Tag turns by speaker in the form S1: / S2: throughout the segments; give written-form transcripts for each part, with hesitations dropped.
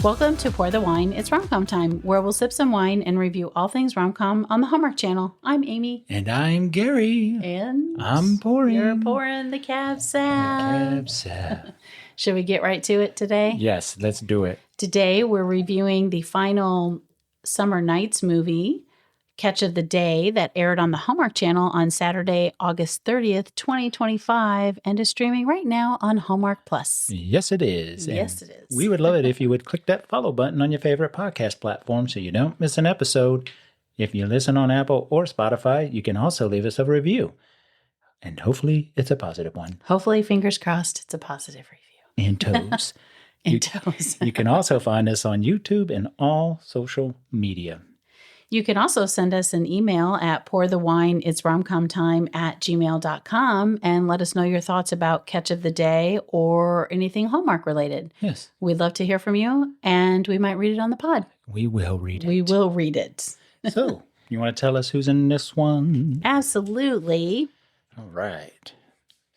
S1: Welcome to Pour the Wine, It's Rom-Com Time, where we'll sip some wine and review all things rom-com on the Hallmark Channel. I'm Amy.
S2: And I'm Garry.
S1: And
S2: I'm pouring.
S1: You're pouring the cab sauv. Should we get right to it today?
S2: Yes, let's do it.
S1: Today we're reviewing the final Summer Nights movie, Catch of the Day, that aired on the Hallmark Channel on Saturday, August 30th, 2025, and is streaming right now on Hallmark Plus.
S2: Yes, it is.
S1: Yes, it is.
S2: We would love it if you would click that follow button on your favorite podcast platform so you don't miss an episode. If you listen on Apple or Spotify, you can also leave us a review. And hopefully it's a positive one.
S1: Hopefully, fingers crossed, it's a positive review.
S2: And toes.
S1: Toes.
S2: You can also find us on YouTube and all social media.
S1: You can also send us an email at pourthewine@gmail.com and let us know your thoughts about Catch of the Day or anything Hallmark related.
S2: Yes.
S1: We'd love to hear from you, and we might read it on the pod.
S2: We will read it.
S1: We will read it.
S2: So, you want to tell us who's in this one?
S1: Absolutely.
S2: All right.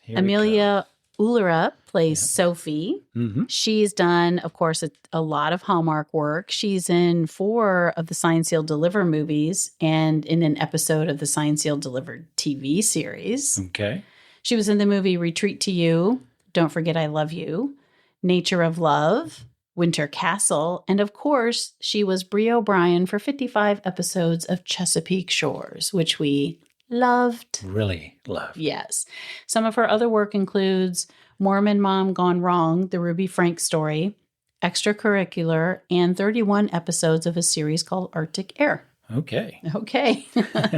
S1: Emilie Ullerup plays Sophie.
S2: Mm-hmm.
S1: She's done, of course, a lot of Hallmark work. She's in 4 of the Sign, Seal, Deliver movies and in an episode of the Sign, Seal, Deliver TV series.
S2: Okay.
S1: She was in the movie Retreat to You, Don't Forget I Love You, Nature of Love, Winter Castle, and of course, she was Brie O'Brien for 55 episodes of Chesapeake Shores, which we loved.
S2: Really loved.
S1: Yes. Some of her other work includes Mormon Mom Gone Wrong, the Ruby Frank story, Extracurricular, and 31 episodes of a series called Arctic Air.
S2: Okay.
S1: Okay.
S2: Arctic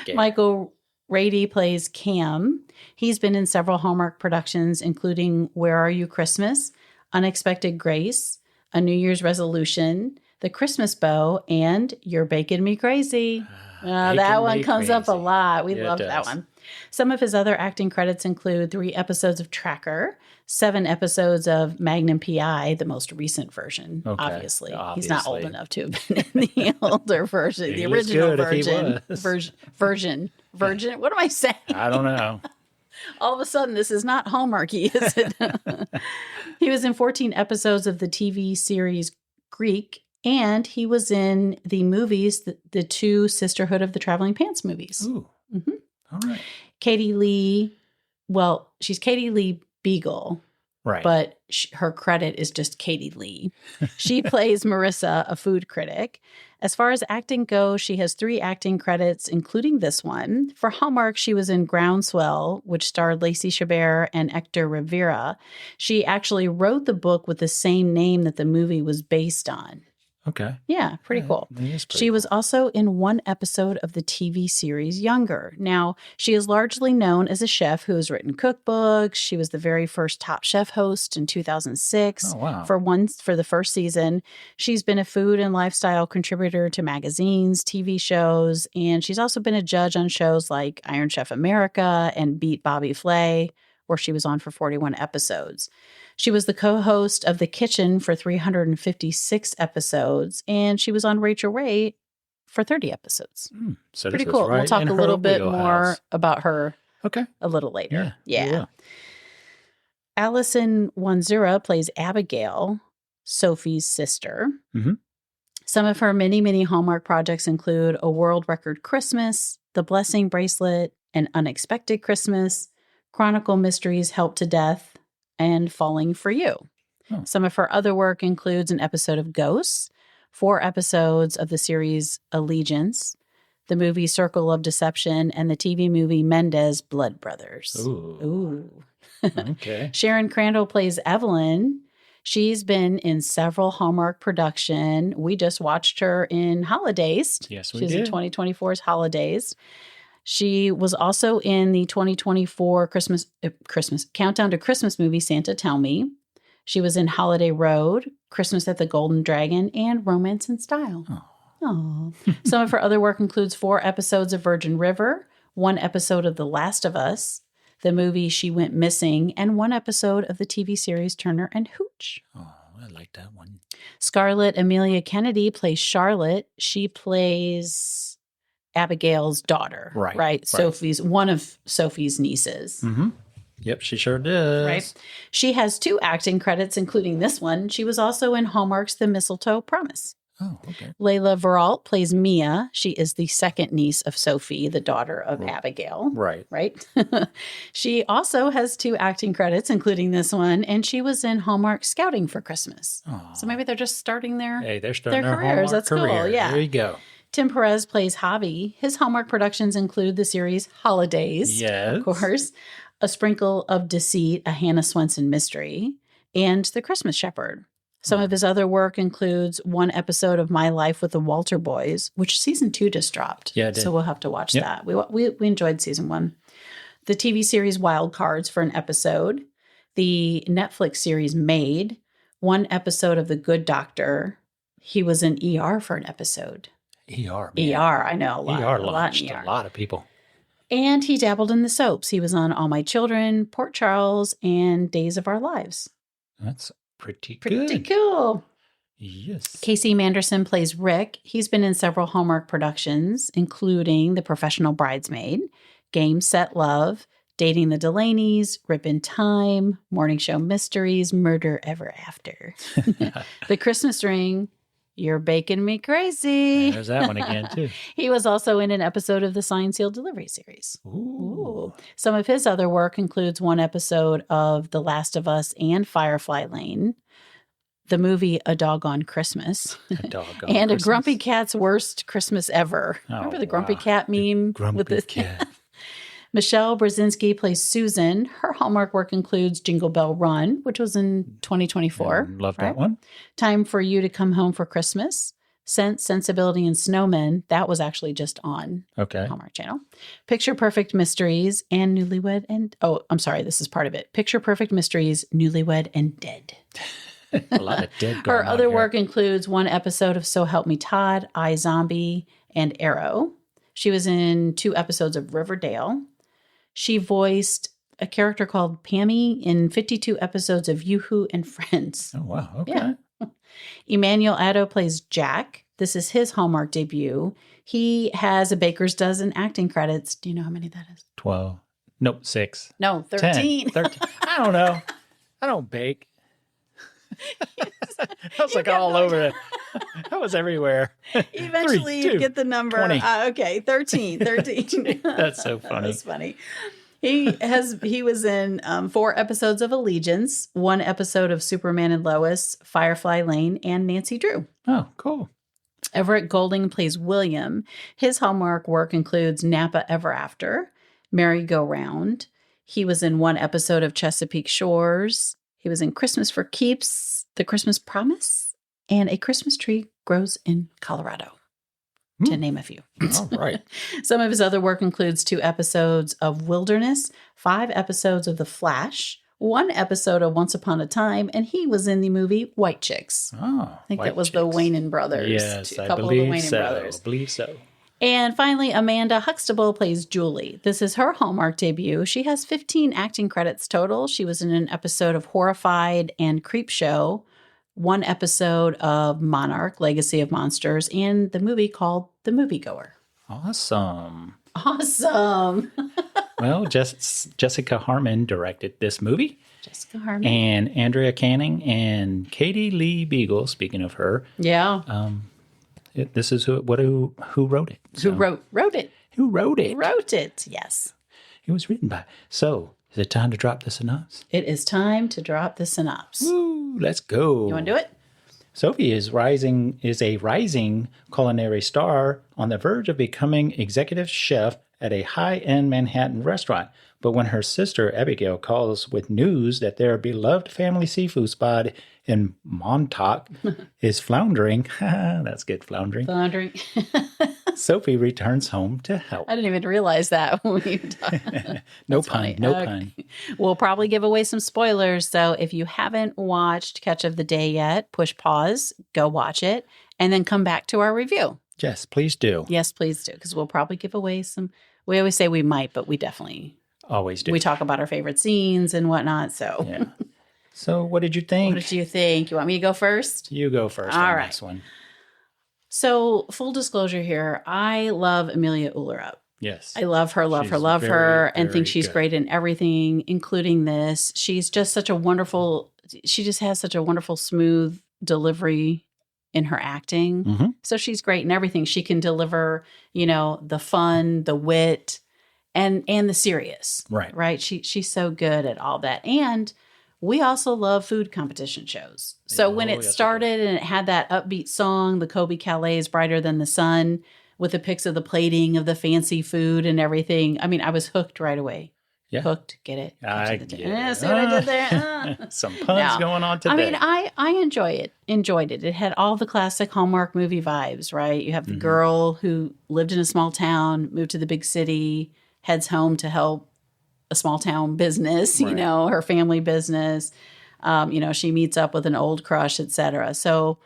S2: Air.
S1: Michael Rady plays Cam. He's been in several Hallmark productions, including Where Are You Christmas, Unexpected Grace, A New Year's Resolution, The Christmas Bow, and You're Baking Me Crazy. That one comes up a lot. We love that one. Some of his other acting credits include 3 episodes of Tracker, 7 episodes of Magnum P.I., the most recent version, obviously. He's not old enough to have been in the older version, the original version. Virgin. What am I saying?
S2: I don't know.
S1: All of a sudden, this is not Hallmarky, is it? He was in 14 episodes of the TV series Greek, and he was in the movies, the 2 Sisterhood of the Traveling Pants movies.
S2: Ooh.
S1: Mm-hmm.
S2: All right.
S1: Katie Lee, well, she's Katie Lee Beagle,
S2: right?
S1: But her credit is just Katie Lee. She plays Marissa, a food critic. As far as acting goes, she has 3 acting credits, including this one. For Hallmark, she was in Groundswell, which starred Lacey Chabert and Hector Rivera. She actually wrote the book with the same name that the movie was based on.
S2: Okay.
S1: Yeah, pretty cool. She was also in 1 episode of the TV series Younger. Now, she is largely known as a chef who has written cookbooks. She was the very first Top Chef host in 2006 for the first season. She's been a food and lifestyle contributor to magazines, TV shows, and she's also been a judge on shows like Iron Chef America and Beat Bobby Flay, where she was on for 41 episodes. She was the co-host of The Kitchen for 356 episodes, and she was on Rachel Ray for 30 episodes.
S2: So
S1: pretty cool. We'll talk a little bit more about her a little later. Yeah. Allison Wanzura plays Abigail, Sophie's sister.
S2: Mm-hmm.
S1: Some of her many, many Hallmark projects include A World Record Christmas, The Blessing Bracelet, An Unexpected Christmas, Chronicle Mysteries Help to Death, and Falling for You. Some of her other work includes an episode of Ghosts, 4 episodes of the series Allegiance, the movie Circle of Deception, and the TV movie Mendez Blood Brothers.
S2: Ooh. Okay.
S1: Sharon Crandall plays Evelyn. She's been in several Hallmark production. We just watched her in Holidays.
S2: Yes, we
S1: did. She's in 2024's Holidays. She was also in the 2024 Countdown to Christmas movie, Santa Tell Me. She was in Holiday Road, Christmas at the Golden Dragon, and Romance in Style. Aww. Some of her other work includes 4 episodes of Virgin River, 1 episode of The Last of Us, the movie She Went Missing, and 1 episode of the TV series Turner and Hooch.
S2: Oh, I like that one.
S1: Scarlett Amelia Kennedy plays Charlotte. She plays Abigail's daughter, right? Sophie's, one of Sophie's nieces.
S2: Mm-hmm. Yep, she sure does.
S1: Right. She has 2 acting credits, including this one. She was also in Hallmark's The Mistletoe Promise.
S2: Oh, okay.
S1: Layla Veralt plays Mia. She is the second niece of Sophie, the daughter of Abigail.
S2: Right.
S1: Right. She also has 2 acting credits, including this one, and she was in Hallmark Scouting for Christmas.
S2: Aww.
S1: So maybe they're just starting their
S2: Hey, they're starting their
S1: careers.
S2: Hallmark
S1: That's
S2: career.
S1: cool. Yeah.
S2: There you go.
S1: Tim Perez plays Javi. His Hallmark productions include the series Holidays,
S2: Yes.
S1: of course, A Sprinkle of Deceit, a Hannah Swenson mystery, and The Christmas Shepherd. Some of his other work includes one episode of My Life with the Walter Boys, which season 2 just dropped.
S2: Yeah, it did.
S1: So we'll have to watch that. We enjoyed season 1. The TV series Wild Cards for an episode. The Netflix series Made. One episode of The Good Doctor. He was in ER for an episode.
S2: ER, man.
S1: ER, I know. A lot,
S2: ER
S1: a lot
S2: launched
S1: in ER.
S2: a lot of people.
S1: And he dabbled in the soaps. He was on All My Children, Port Charles, and Days of Our Lives.
S2: That's pretty
S1: Pretty
S2: good.
S1: cool.
S2: Yes.
S1: Casey Manderson plays Rick. He's been in several Hallmark productions, including The Professional Bridesmaid, Game, Set, Love, Dating the Delaneys, Rip in Time, Morning Show Mysteries, Murder Ever After, The Christmas Ring, You're Baking Me Crazy.
S2: There's that one again, too.
S1: He was also in an episode of the Signed Sealed Delivery series.
S2: Ooh.
S1: Some of his other work includes one episode of The Last of Us and Firefly Lane, the movie A Doggone Christmas,
S2: A doggone
S1: and
S2: Christmas.
S1: A Grumpy Cat's Worst Christmas Ever.
S2: Oh,
S1: Remember the Grumpy
S2: wow.
S1: Cat meme?
S2: Grumpy cat.
S1: Michelle Brzezinski plays Susan. Her Hallmark work includes Jingle Bell Run, which was in 2024.
S2: Love that one.
S1: Time for You to Come Home for Christmas. Sense, Sensibility, and Snowmen. That was actually just on
S2: Okay.
S1: Hallmark Channel. Picture Perfect Mysteries and Newlywed and... Oh, I'm sorry. This is part of it. Picture Perfect Mysteries, Newlywed and Dead.
S2: A lot of dead going
S1: Her
S2: on
S1: other
S2: here.
S1: work includes one episode of So Help Me Todd, iZombie, and Arrow. She was in 2 episodes of Riverdale. She voiced a character called Pammy in 52 episodes of Yoo-Hoo and Friends.
S2: Oh, wow. Okay.
S1: Yeah. Emmanuel Addo plays Jack. This is his Hallmark debut. He has a baker's dozen acting credits. Do you know how many that is?
S2: 12. Nope, 6.
S1: No,
S2: 10,
S1: 13.
S2: 13. I don't know. I don't bake. I was like all over it. I was everywhere.
S1: Eventually
S2: 3, 2,
S1: you get the number.
S2: 20.
S1: Okay, 13.
S2: That's so funny.
S1: That's funny. He was in 4 episodes of Allegiance, 1 episode of Superman and Lois, Firefly Lane, and Nancy Drew.
S2: Oh, cool.
S1: Everett Golding plays William. His Hallmark work includes Napa Ever After, Merry Go Round. He was in 1 episode of Chesapeake Shores. He was in Christmas for Keeps, The Christmas Promise, and A Christmas Tree Grows in Colorado, to name a few.
S2: All right.
S1: Some of his other work includes 2 episodes of Wilderness, 5 episodes of The Flash, 1 episode of Once Upon a Time, and he was in the movie White Chicks.
S2: Oh,
S1: I think that was the Wayne brothers.
S2: Yes,
S1: a
S2: I
S1: couple of the
S2: believe
S1: Wayne
S2: so.
S1: brothers.
S2: I believe so.
S1: And finally, Amanda Huxtable plays Julie. This is her Hallmark debut. She has 15 acting credits total. She was in an episode of Horrified and Creepshow, 1 episode of Monarch, Legacy of Monsters, and the movie called The Moviegoer.
S2: Awesome.
S1: Awesome.
S2: Well, Jessica Harmon directed this movie.
S1: Jessica Harmon.
S2: And Andrea Canning and Katie Lee Beagle, speaking of her,
S1: Yeah.
S2: this is who wrote it.
S1: Who wrote it?
S2: Who wrote it?
S1: Wrote it, yes.
S2: It was written by. So, is it time to drop the synopsis?
S1: It is time to drop the synopsis.
S2: Woo, let's go.
S1: You want to do it?
S2: Sophie is a rising culinary star on the verge of becoming executive chef at a high-end Manhattan restaurant. But when her sister Abigail calls with news that their beloved family seafood spot in Montauk is floundering, that's good, floundering,
S1: Floundering.
S2: Sophie returns home to help.
S1: I didn't even realize that when you talked.
S2: No
S1: That's
S2: pun,
S1: funny.
S2: no
S1: Okay.
S2: pun.
S1: We'll probably give away some spoilers. So if you haven't watched Catch of the Day yet, push pause, go watch it, and then come back to our review.
S2: Yes, please do.
S1: Yes, please do, because we'll probably give away some. We always say we might, but we definitely
S2: Always do.
S1: we talk about our favorite scenes and whatnot. So,
S2: Yeah. So, what did you think?
S1: what did you think? You want me to go first?
S2: You go first
S1: All
S2: on
S1: right.
S2: this one.
S1: So, full disclosure here, I love Emilie Ullerup.
S2: Yes.
S1: I love her, love
S2: She's
S1: her, love
S2: very,
S1: her, and
S2: very
S1: think she's
S2: good.
S1: great in everything, including this. She's just such a wonderful, she just has such a wonderful, smooth delivery in her acting.
S2: Mm-hmm.
S1: So she's great in everything. She can deliver, the fun, the wit, and the serious.
S2: Right.
S1: Right. She's so good at all that. And we also love food competition shows. So when it started and it had that upbeat song, the Kobe Calais Brighter Than the Sun, with the pics of the plating of the fancy food and everything. I mean, I was hooked right away.
S2: Yeah.
S1: Hooked, get it?
S2: I get it.
S1: See what I did there?
S2: Some puns going on today.
S1: I mean, I enjoyed it. It had all the classic Hallmark movie vibes, right? You have the girl who lived in a small town, moved to the big city, heads home to help a small town business,
S2: Right.
S1: her family business. She meets up with an old crush, etc. So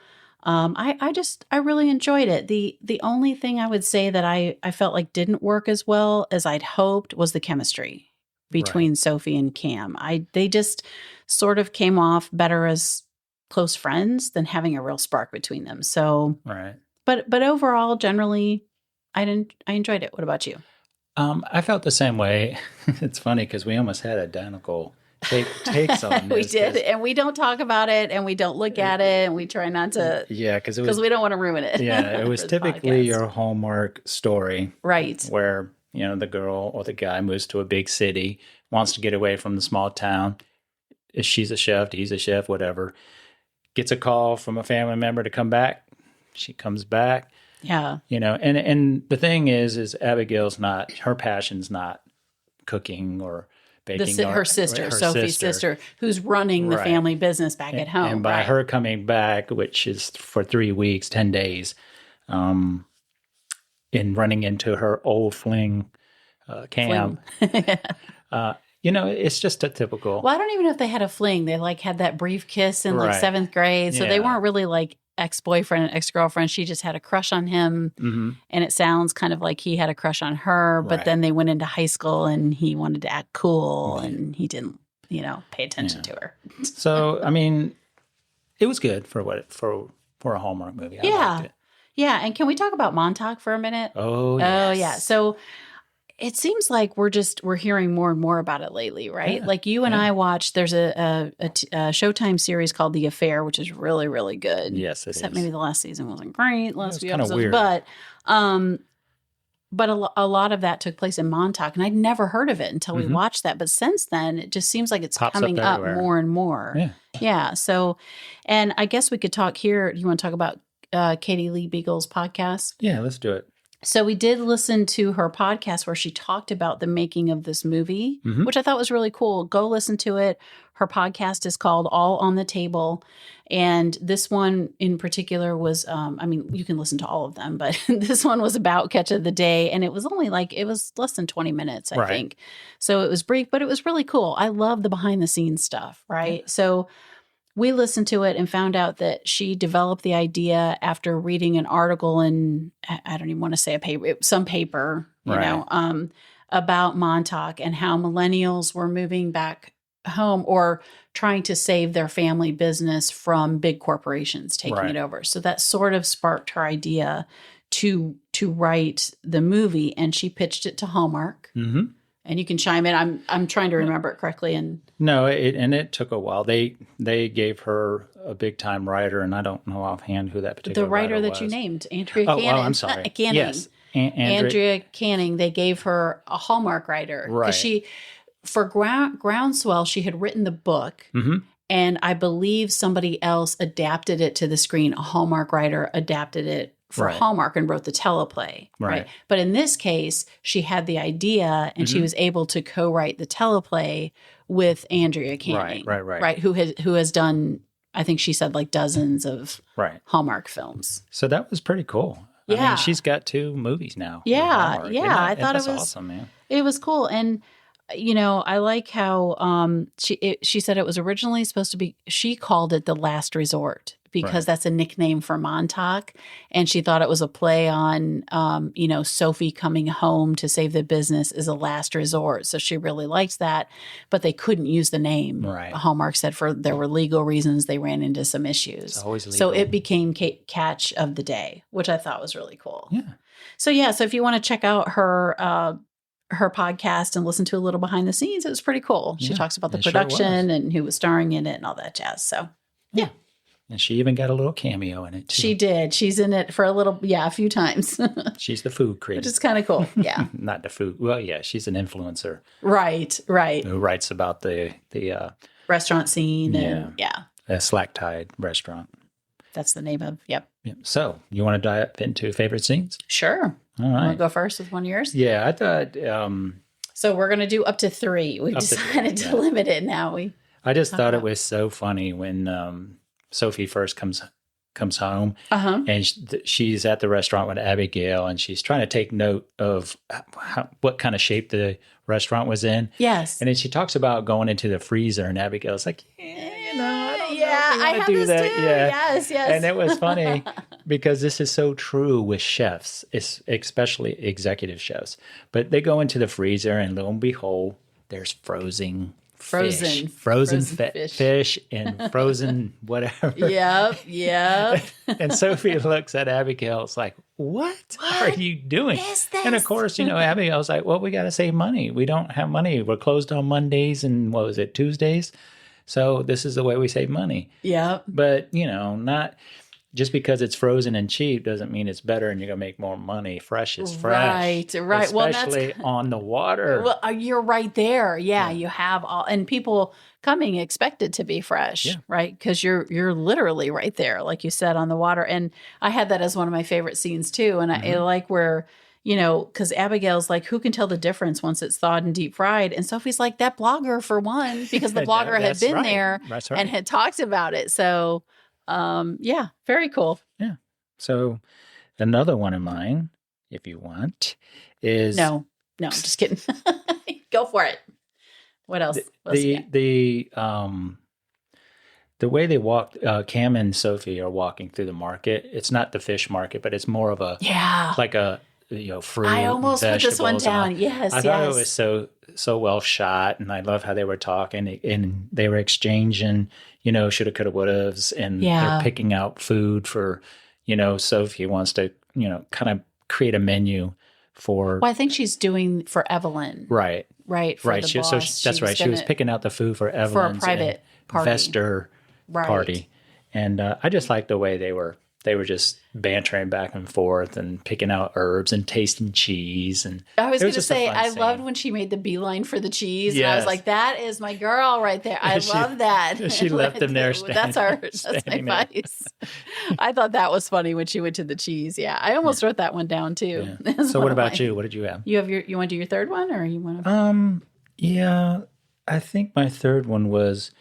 S1: I really enjoyed it. The only thing I would say that I felt like didn't work as well as I'd hoped was the chemistry between Sophie and Cam. They just sort of came off better as close friends than having a real spark between them. So, but overall, generally, I enjoyed it. What about you?
S2: I felt the same way. It's funny because we almost had identical takes on this.
S1: We did, and we don't talk about it, and we don't look at it, and we try not to.
S2: Yeah, because
S1: we don't want to ruin it.
S2: Yeah, it was typically your Hallmark story,
S1: right?
S2: Where the girl or the guy moves to a big city, wants to get away from the small town. She's a chef, he's a chef, whatever. Gets a call from a family member to come back. She comes back.
S1: Yeah.
S2: And the thing is Abigail's her passion's not cooking or baking.
S1: Her sister, Sophie's sister, who's running the family business back at home.
S2: And by her coming back, which is for 3 weeks, 10 days, in running into her old fling, Cam, it's just a typical.
S1: Well, I don't even know if they had a fling. They had that brief kiss in 7th grade. So they weren't really ex-boyfriend and ex-girlfriend. She just had a crush on him. Mm-hmm. And it sounds kind of like he had a crush on her, but then they went into high school and he wanted to act cool and he didn't, pay attention to her.
S2: So, I mean, it was good for a Hallmark movie. I liked it.
S1: Yeah. And can we talk about Montauk for a minute?
S2: Oh, yes.
S1: Oh, yeah. So it seems like we're hearing more and more about it lately, right?
S2: Yeah.
S1: Like you and I watched, there's a Showtime series called The Affair, which is really, really good.
S2: Yes,
S1: Except maybe the last season wasn't great, last few
S2: episodes.
S1: Weird. But a lot of that took place in Montauk, and I'd never heard of it until we watched that. But since then, it just seems like it's coming up more and more. Yeah. So, and I guess we could talk here. Do you want to talk about Katie Lee Beagle's podcast?
S2: Yeah, let's do it.
S1: So we did listen to her podcast where she talked about the making of this movie, which I thought was really cool. Go listen to it. Her podcast is called All on the Table. And this one in particular was, you can listen to all of them, but this one was about Catch of the Day. And it was only it was less than 20 minutes, I think. So it was brief, but it was really cool. I love the behind the scenes stuff, right? Yeah. So we listened to it and found out that she developed the idea after reading an article in, I don't even want to say a paper, some paper, about Montauk and how millennials were moving back home or trying to save their family business from big corporations taking it over. So that sort of sparked her idea to write the movie, and she pitched it to Hallmark. Mm-hmm. And you can chime in. I'm trying to remember it correctly. And
S2: no, it took a while. They gave her a big time writer, and I don't know offhand who that particular
S1: writer
S2: was.
S1: that you named, Andrea Canning.
S2: Oh, I'm sorry.
S1: Canning.
S2: Yes,
S1: Andrea Canning. They gave her a Hallmark writer because for Groundswell, she had written the book, and I believe somebody else adapted it to the screen. A Hallmark writer adapted it for Hallmark and wrote the teleplay, right? But in this case, she had the idea and she was able to co-write the teleplay with Andrea Canning, right? Who has done, I think she said dozens of Hallmark films.
S2: So that was pretty cool.
S1: Yeah.
S2: I mean, she's got 2 movies now.
S1: Yeah, yeah. I thought it was
S2: awesome, man.
S1: It was cool. And I like how she said it was originally supposed to be, she called it The Last Resort because that's a nickname for Montauk. And she thought it was a play on, Sophie coming home to save the business is a last resort. So she really liked that, but they couldn't use the name.
S2: Right.
S1: Hallmark said there were legal reasons. They ran into some issues.
S2: It's always legal.
S1: So it became Catch of the Day, which I thought was really cool.
S2: Yeah.
S1: So if you want to check out her podcast and listen to a little behind the scenes, it was pretty cool. She talks about the production and who was starring in it and all that jazz. So yeah.
S2: And she even got a little cameo in it too.
S1: She did. She's in it for a few times.
S2: She's the food critic.
S1: Which is kind of cool. Yeah.
S2: Not the food. Well, yeah, she's an influencer.
S1: Right.
S2: Who writes about the
S1: restaurant scene and
S2: a Slack Tide restaurant.
S1: That's the name of, yep.
S2: So, you want to dive into favorite scenes?
S1: Sure.
S2: All right.
S1: Want to go first with one of yours?
S2: Yeah, I thought...
S1: so, we're going to do up to 3. We decided to limit it now.
S2: I just thought it was so funny when Sophie first comes home and she's at the restaurant with Abigail and she's trying to take note of what kind of shape the restaurant was in.
S1: Yes.
S2: And then she talks about going into the freezer and Abigail's like, I don't know if
S1: I have
S2: do
S1: this
S2: that.
S1: too.
S2: Yeah.
S1: Yes.
S2: And it was funny because this is so true with chefs, especially executive chefs. But they go into the freezer and lo and behold, there's frozen fish and frozen whatever.
S1: Yep.
S2: And Sophie looks at Abigail. It's like, what are you doing?
S1: Is this?
S2: And of course, Abigail's like, well, we got to save money. We don't have money. We're closed on Mondays and Tuesdays. So this is the way we save money.
S1: Yeah.
S2: But, not just because it's frozen and cheap doesn't mean it's better and you're going to make more money. Fresh is fresh.
S1: Right.
S2: Especially on the water.
S1: Well, you're right there. Yeah, you have all, and people coming expect it to be fresh, right? Because you're literally right there, like you said, on the water. And I had that as one of my favorite scenes too. And I like where, because Abigail's like, who can tell the difference once it's thawed and deep fried? And Sophie's like, that blogger for one, because the blogger had been there and had talked about it. So very cool.
S2: Yeah. So another one of mine, if you want, is
S1: no, I'm just kidding. Go for it. What else?
S2: The way they walk, Cam and Sophie are walking through the market. It's not the fish market, but it's more of a like a fruit.
S1: I almost put this one down. Yes,
S2: I thought it was so well shot, and I love how they were talking and they were exchanging, shoulda, coulda, wouldas, and they're picking out food for, Sophie wants to, kind of create a menu for.
S1: Well, I think she's doing for Evelyn.
S2: Right.
S1: The boss.
S2: That's right. She was picking out the food for Evelyn's
S1: for a private party.
S2: Investor party, and I just liked the way they were just bantering back and forth and picking out herbs and tasting cheese. And
S1: I was going to say, I loved when she made the beeline for the cheese. Yes. And I was like, that is my girl right there. I love that.
S2: She left them there standing.
S1: That's my advice. I thought that was funny when she went to the cheese. Yeah. I almost wrote that one down too.
S2: Yeah. So what about you? What did you have?
S1: You want to do your third one or you want to?
S2: Yeah, I think my third one was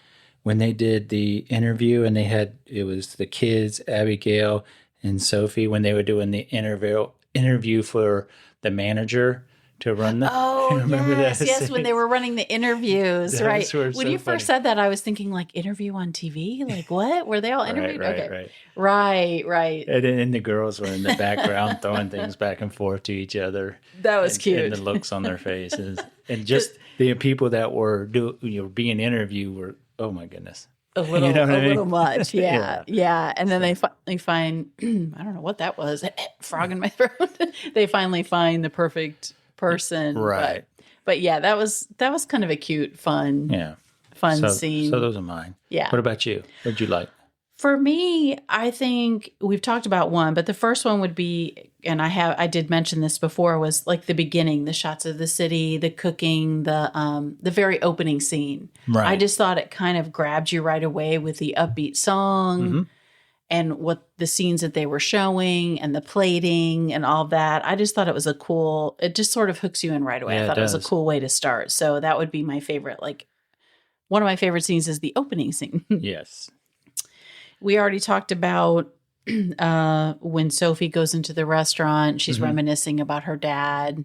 S2: when they did the interview and it was the kids, Abigail and Sophie, when they were doing the interview for the manager to run the.
S1: Oh, yes, when they were running the interviews, right? When you first said that, I was thinking like interview on TV, like what? Were they all interviewed? Right.
S2: And then the girls were in the background throwing things back and forth to each other.
S1: That was cute.
S2: And the looks on their faces, and just the people that were being interviewed were. Oh my goodness.
S1: A little much. Yeah. And then they find, I don't know what that was. Frog in my throat. They finally find the perfect person.
S2: Right.
S1: But yeah, that was kind of a cute, fun scene.
S2: So those are mine.
S1: Yeah.
S2: What about you? What did you like?
S1: For me, I think we've talked about one, but the first one would be, and I did mention this before, was like the beginning, the shots of the city, the cooking, the very opening scene.
S2: Right.
S1: I just thought it kind of grabbed you right away with the upbeat song and what the scenes that they were showing and the plating and all that. I just thought it was it just sort of hooks you in right away. I thought it was a cool way to start. So that would be my favorite. Like one of my favorite scenes is the opening scene.
S2: Yes.
S1: We already talked about when Sophie goes into the restaurant, she's reminiscing about her dad,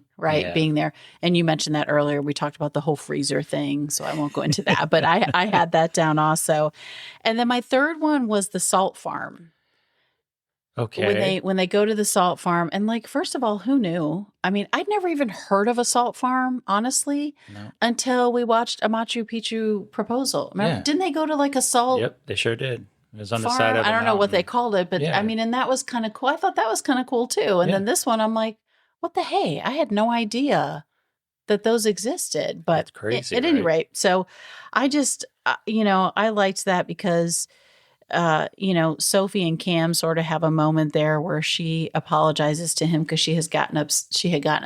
S1: being there. And you mentioned that earlier. We talked about the whole freezer thing, so I won't go into that. But I had that down also. And then my third one was the salt farm.
S2: Okay.
S1: When they go to the salt farm, and like, first of all, who knew? I mean, I'd never even heard of a salt farm, honestly, until we watched a Machu Picchu Proposal. Remember, didn't they go to like a salt?
S2: Yep, they sure did. It was on the
S1: farm.
S2: side of
S1: I don't know what they called it, but
S2: Yeah.
S1: I mean, and that was kind of cool. I thought that was kind of cool too. And
S2: Yeah.
S1: then this one, I'm like, what the hey? I had no idea that those existed. But
S2: That's crazy,
S1: at any
S2: right?
S1: rate, so I just, I liked that because, Sophie and Cam sort of have a moment there where she apologizes to him because she had gotten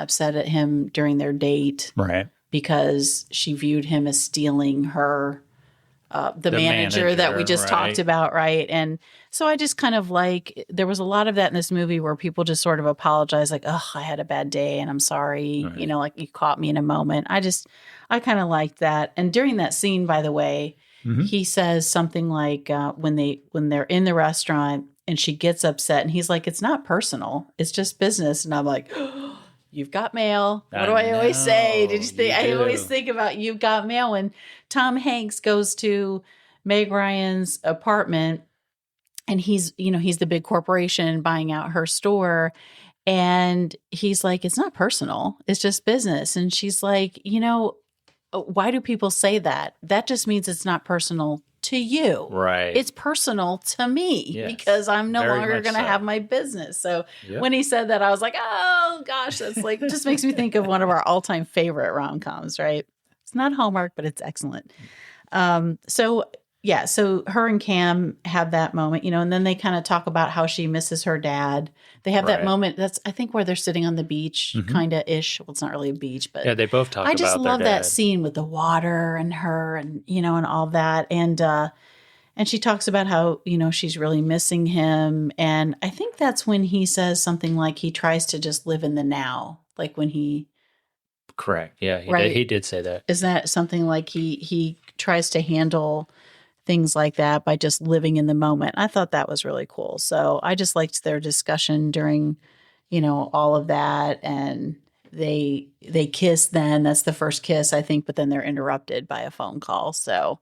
S1: upset at him during their date,
S2: Right.
S1: because she viewed him as stealing her, the manager that we just talked about, right? And so I just kind of there was a lot of that in this movie where people just sort of apologize, like, oh, I had a bad day and I'm sorry,
S2: Right.
S1: like you caught me in a moment. I kind of liked that. And during that scene, by the way, he says something like, when they're in the restaurant and she gets upset and he's like, it's not personal, it's just business. And I'm like, you've got mail. What do I always say? Did you think? I always think about you've got mail when Tom Hanks goes to Meg Ryan's apartment and he's the big corporation buying out her store. And he's like, it's not personal, it's just business. And she's like, why do people say that? That just means it's not personal to you.
S2: Right.
S1: It's personal to me because I'm no longer going to have my business. So when he said that, I was like, oh gosh, that's like, just makes me think of one of our all-time favorite rom-coms, right? It's not Hallmark, but it's excellent. So her and Cam have that moment, and then they kind of talk about how she misses her dad. They have that moment. That's, I think, where they're sitting on the beach, kind of ish. Well, it's not really a beach, but
S2: they both talk about
S1: I just love
S2: their dad.
S1: that scene with the water and her and, and all that. And she talks about how, she's really missing him. And I think that's when he says something like he tries to just live in the now. Like when he.
S2: Correct. Yeah. He did say that.
S1: Is that something like he tries to handle things like that by just living in the moment? I thought that was really cool. So I just liked their discussion during, all of that. And they kiss then. That's the first kiss, I think, but then they're interrupted by a phone call. So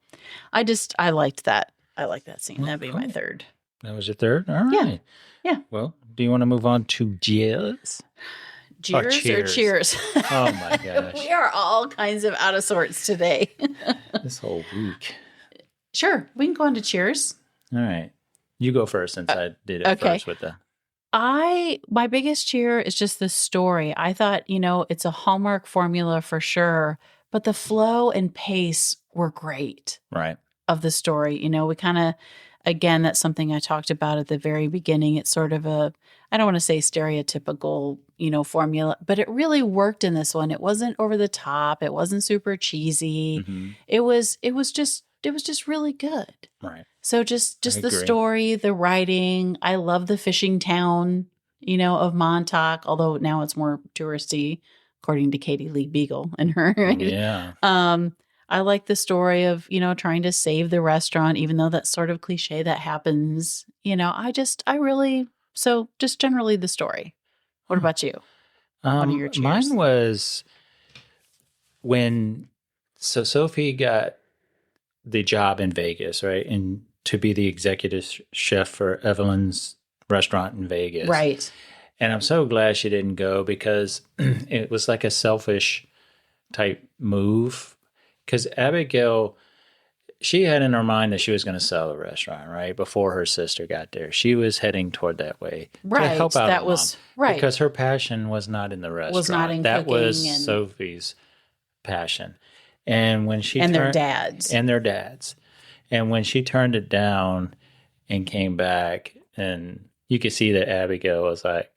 S1: I liked that. I like that scene. That'd be my third.
S2: That was your third? All right.
S1: Yeah.
S2: Well, do you want to move on to Cheers?
S1: Cheers or cheers?
S2: Oh my gosh.
S1: We are all kinds of out of sorts today.
S2: This whole week.
S1: Sure. We can go on to cheers.
S2: All right. You go first since I did it first with the.
S1: My biggest cheer is just the story. I thought, it's a Hallmark formula for sure, but the flow and pace were great.
S2: Right.
S1: Of the story. We kind of, again, that's something I talked about at the very beginning. It's sort of I don't want to say stereotypical, formula, but it really worked in this one. It wasn't over the top. It wasn't super cheesy. Mm-hmm. It was just really good.
S2: Right.
S1: So just the story, the writing. I love the fishing town, of Montauk, although now it's more touristy, according to Katie Lee Beagle and her.
S2: Yeah.
S1: I like the story of, trying to save the restaurant, even though that's sort of cliche that happens. Just generally the story. What about you? What are your cheers?
S2: Mine was when Sophie got the job in Vegas, right? And to be the executive chef for Evelyn's restaurant in Vegas.
S1: Right.
S2: And I'm so glad she didn't go because it was like a selfish type move. Because Abigail, she had in her mind that she was going to sell the restaurant, right? Before her sister got there. She was heading toward that way.
S1: Right.
S2: To help out
S1: that
S2: her
S1: was
S2: mom,
S1: right.
S2: Because her passion was not in the restaurant.
S1: Was not in
S2: that
S1: cooking.
S2: Was Sophie's passion. And when she
S1: their dads.
S2: And their dads. And when she turned it down and came back, and you could see that Abigail was like,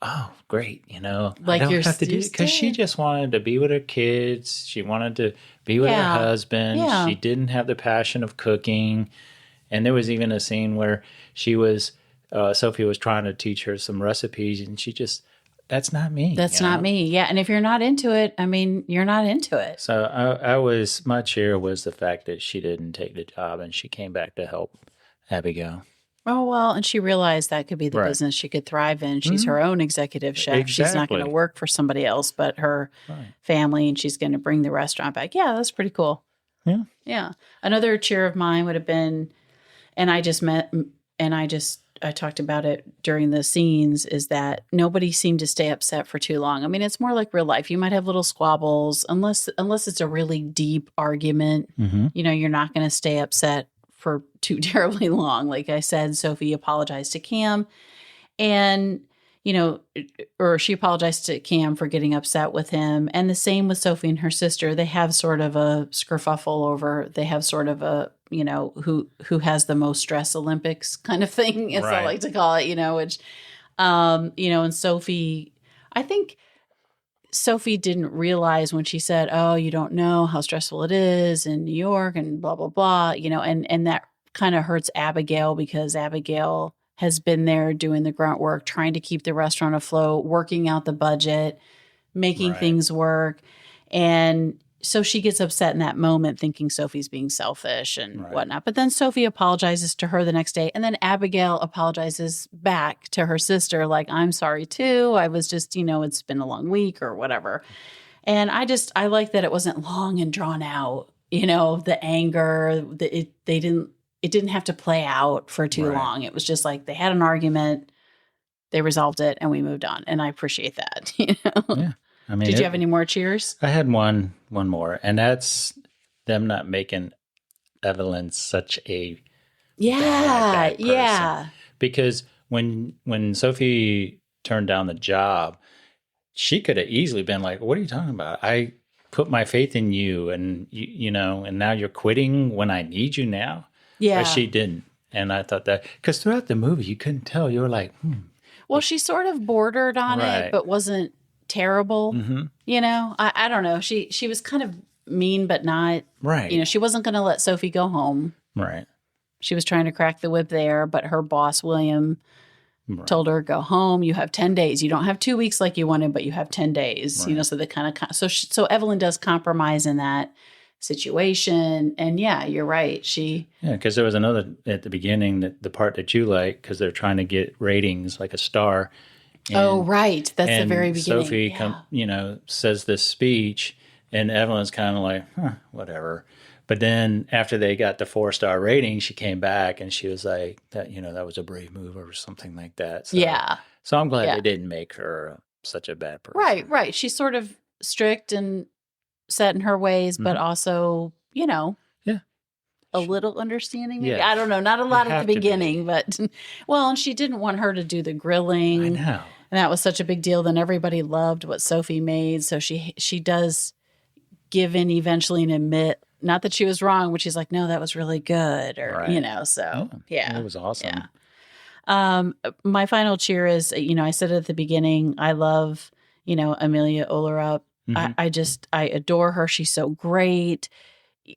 S2: oh, great,
S1: like
S2: I don't have to do it, because she just wanted to be with her kids. She wanted to be with her husband. Yeah. She didn't have the passion of cooking. And there was even a scene where Sophie was trying to teach her some recipes, and she just, that's not me.
S1: That's not me. Yeah. And if you're not into it, you're not into it.
S2: So my cheer was the fact that she didn't take the job and she came back to help Abigail.
S1: Oh, well, and she realized that could be the business she could thrive in. She's her own executive chef. Exactly. She's not going to work for somebody else but her family, and she's going to bring the restaurant back. Yeah, that's pretty cool.
S2: Yeah.
S1: Yeah. Another cheer of mine would have been, I talked about it during the scenes, is that nobody seemed to stay upset for too long. It's more like real life. You might have little squabbles, unless it's a really deep argument. Mm-hmm. You're not going to stay upset for too terribly long. Like I said, Sophie apologized to Cam, and or she apologized to Cam for getting upset with him. And the same with Sophie and her sister. They have sort of a skerfuffle over, they have sort of a, who has the most stress Olympics kind of thing, as I like to call it, which, and Sophie, I think Sophie didn't realize when she said, oh, you don't know how stressful it is in New York and blah, blah, blah, and that kind of hurts Abigail, because Abigail has been there doing the grunt work, trying to keep the restaurant afloat, working out the budget, making things work. And so she gets upset in that moment, thinking Sophie's being selfish and whatnot. But then Sophie apologizes to her the next day. And then Abigail apologizes back to her sister, like, I'm sorry too. I was just, it's been a long week or whatever. And I like that it wasn't long and drawn out, the anger, it didn't have to play out for too long. It was just like they had an argument, they resolved it, and we moved on. And I appreciate that.
S2: Yeah. I mean,
S1: did you have any more cheers?
S2: I had one more, and that's them not making Evelyn such a bad person. Because when Sophie turned down the job, she could have easily been like, "What are you talking about? I put my faith in you, and and now you're quitting when I need you now." Yeah. But she didn't. And I thought that, because throughout the movie, you couldn't tell. You were like,
S1: Well, she sort of bordered on it, but wasn't terrible. I don't know. She was kind of mean, but not. Right. She wasn't going to let Sophie go home. Right. She was trying to crack the whip there, but her boss, William, told her, go home. You have 10 days. You don't have 2 weeks like you wanted, but you have 10 days. So they kind of, so Evelyn does compromise in that situation. And yeah, you're right.
S2: Because there was another at the beginning, the part that you like, because they're trying to get ratings like a star.
S1: And, that's the very beginning.
S2: Sophie says this speech, and Evelyn's kind of like, whatever. But then after they got the 4-star rating, she came back and she was like, that was a brave move or something like that. So I'm glad they didn't make her such a bad person.
S1: Right. She's sort of strict and set in her ways, but also, a little understanding. Maybe. I don't know. Not a lot at the beginning, but and she didn't want her to do the grilling. I know. And that was such a big deal. Then everybody loved what Sophie made. So she does give in eventually and admit, not that she was wrong, but she's like, no, that was really good. Or, so
S2: it was awesome.
S1: Yeah. My final cheer is, I said at the beginning, I love, Emilie Ullerup. I adore her. She's so great.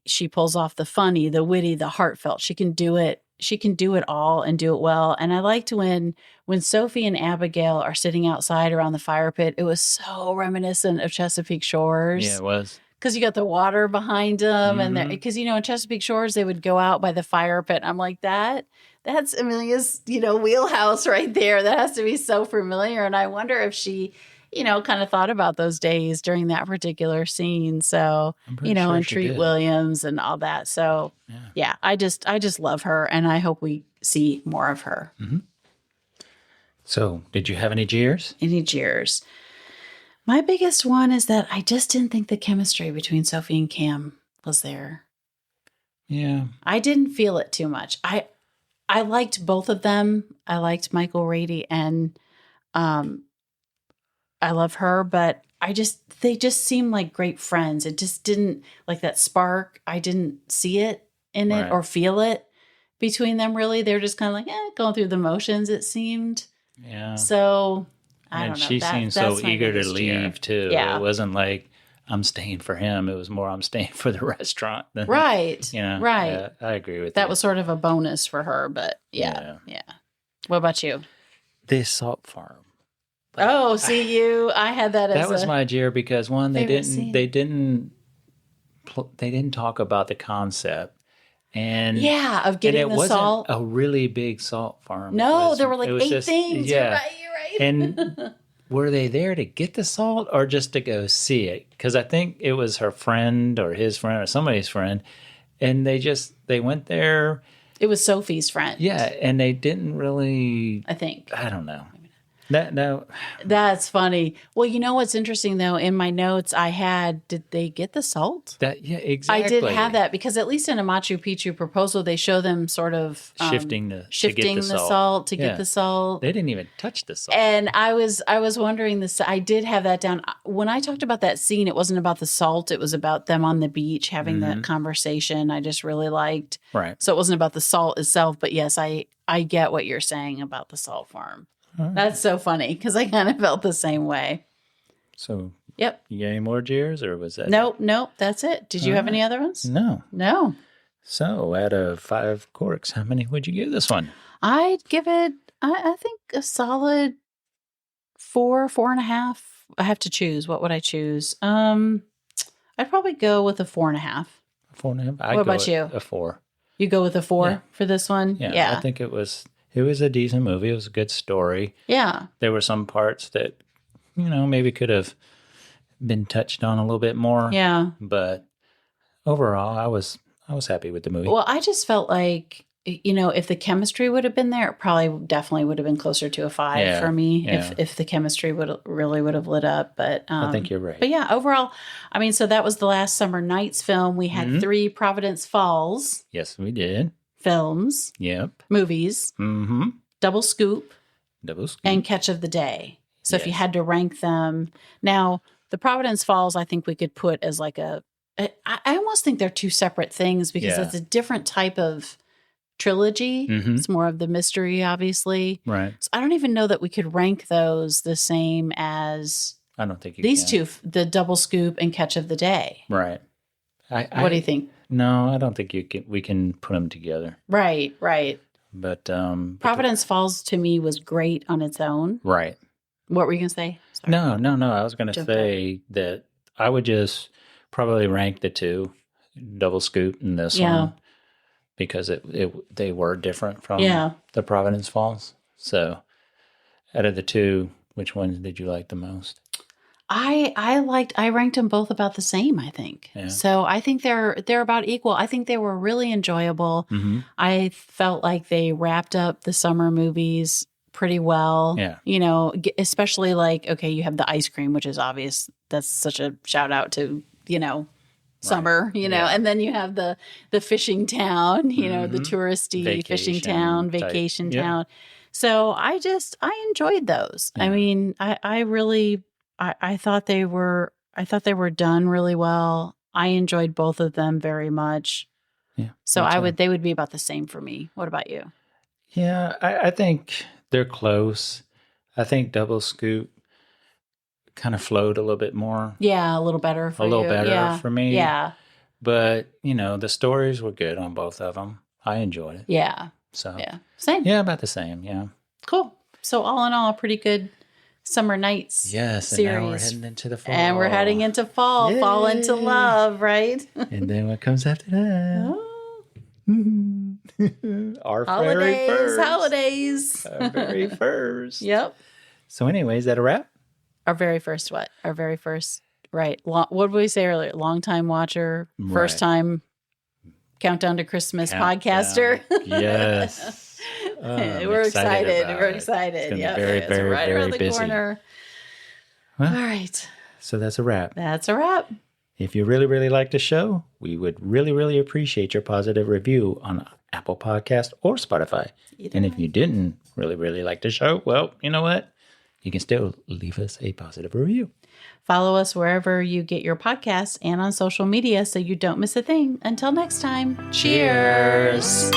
S1: She pulls off the funny, the witty, the heartfelt. She can do it. She can do it all and do it well. And I liked when Sophie and Abigail are sitting outside around the fire pit. It was so reminiscent of Chesapeake Shores.
S2: Yeah, it was.
S1: Because you got the water behind them, and because in Chesapeake Shores they would go out by the fire pit. I'm like, that's Emilia's wheelhouse right there. That has to be so familiar. And I wonder if she kind of thought about those days during that particular scene. So, and Treat Williams and all that. So, yeah, I just love her, and I hope we see more of her.
S2: Mm-hmm. So, did you have any jeers?
S1: Any jeers? My biggest one is that I just didn't think the chemistry between Sophie and Cam was there.
S2: Yeah.
S1: I didn't feel it too much. I liked both of them. I liked Michael Rady, and I love her, but they just seem like great friends. It just didn't, like that spark, I didn't see it in it or feel it between them really. They're just kind of like, going through the motions, it seemed.
S2: Yeah.
S1: So, I don't know.
S2: And she seemed so eager to leave, too.
S1: Yeah.
S2: It wasn't like, I'm staying for him. It was more, I'm staying for the restaurant.
S1: Right. Right.
S2: Yeah, I agree with
S1: that. That was sort of a bonus for her, but yeah. What about you?
S2: The salt farm.
S1: I had that as
S2: that was my jeer because one, they didn't talk about the concept, and
S1: of getting the salt.
S2: A really big salt farm.
S1: No, there were like 8 things. Yeah. You're right.
S2: And were they there to get the salt or just to go see it? Because I think it was her friend or his friend or somebody's friend, and they went there.
S1: It was Sophie's friend.
S2: Yeah, and they didn't really.
S1: I think.
S2: I don't know. No.
S1: That's funny. Well, you know what's interesting though? In my notes, I had, did they get the salt?
S2: Yeah, exactly.
S1: I did have that because at least in a Machu Picchu proposal, they show them sort of
S2: shifting
S1: to
S2: get
S1: the salt to get the salt.
S2: They didn't even touch the salt.
S1: And I was wondering this. I did have that down. When I talked about that scene, it wasn't about the salt. It was about them on the beach having that conversation. I just really liked.
S2: Right.
S1: So it wasn't about the salt itself, but yes, I get what you're saying about the salt farm. Right. That's so funny because I kind of felt the same way.
S2: So,
S1: yep.
S2: You got any more jeers or was that?
S1: Nope. That's it. Did you have any other ones?
S2: No. So, out of 5 corks, how many would you give this one?
S1: I'd give it, I think, a solid 4.5. I have to choose. What would I choose? I'd probably go with a 4.5.
S2: 4.5.
S1: What about you?
S2: A 4.
S1: You go with a 4 for this one?
S2: Yeah. I think it was a decent movie. It was a good story.
S1: Yeah.
S2: There were some parts that, maybe could have been touched on a little bit more.
S1: Yeah.
S2: But overall, I was happy with the movie.
S1: Well, I just felt like, if the chemistry would have been there, it probably definitely would have been closer to a 5 for me if the chemistry would have lit up. But
S2: I think you're right.
S1: But yeah, overall, I mean, so that was the last Summer Nights film. We had 3 Providence Falls.
S2: Yes, we did.
S1: Films.
S2: Yep.
S1: Movies.
S2: Mm-hmm.
S1: Double Scoop.
S2: And
S1: Catch of the Day. So if you had to rank them. Now, the Providence Falls, I think we could put as like I almost think they're 2 separate things because it's a different type of trilogy. Mm-hmm. It's more of the mystery, obviously.
S2: Right.
S1: So I don't even know that we could rank those the same as
S2: I don't think
S1: these 2, the Double Scoop and Catch of the Day.
S2: Right.
S1: What do you think?
S2: No, I don't think we can put them together.
S1: Right.
S2: But
S1: Providence Falls to me was great on its own.
S2: Right.
S1: What were you going to say? Sorry.
S2: No. I was going to say that I would just probably rank the 2, Double Scoop and this one, because they were different from the Providence Falls. So out of the 2, which ones did you like the most?
S1: I ranked them both about the same, I think. Yeah. So I think they're about equal. I think they were really enjoyable. Mm-hmm. I felt like they wrapped up the summer movies pretty well. Yeah. Especially like, okay, you have the ice cream, which is obvious. That's such a shout out to, summer, and then you have the fishing town, the touristy fishing town, vacation town. So I enjoyed those. Yeah. I mean, I really, I thought they were done really well. I enjoyed both of them very much. Yeah. So they would be about the same for me. What about you?
S2: Yeah, I think they're close. I think Double Scoop kind of flowed a little bit more.
S1: Yeah, a little better for you.
S2: For me.
S1: Yeah.
S2: But, the stories were good on both of them. I enjoyed it.
S1: Yeah.
S2: So.
S1: Yeah. Same.
S2: Yeah, about the same. Yeah.
S1: Cool. So all in all, a pretty good Summer Nights series.
S2: And now we're heading into the fall.
S1: And we're heading into fall. Yay. Fall into love, right?
S2: And then what comes after that? Our
S1: holidays,
S2: very first.
S1: Holidays.
S2: Our very first.
S1: Yep.
S2: So anyway, is that a wrap?
S1: Our very first what? Our very first, right. What did we say earlier? Long-time watcher, first time Countdown to Christmas podcaster.
S2: Yes.
S1: We're excited. We're excited.
S2: Yeah, very, very,
S1: right
S2: very
S1: around the
S2: busy.
S1: Corner.
S2: Well,
S1: all right.
S2: So that's a wrap.
S1: That's a wrap.
S2: If you really, really like the show, we would really, really appreciate your positive review on Apple Podcast or Spotify. And if you didn't really, really like the show, well, you know what? You can still leave us a positive review.
S1: Follow us wherever you get your podcasts and on social media so you don't miss a thing. Until next time, cheers.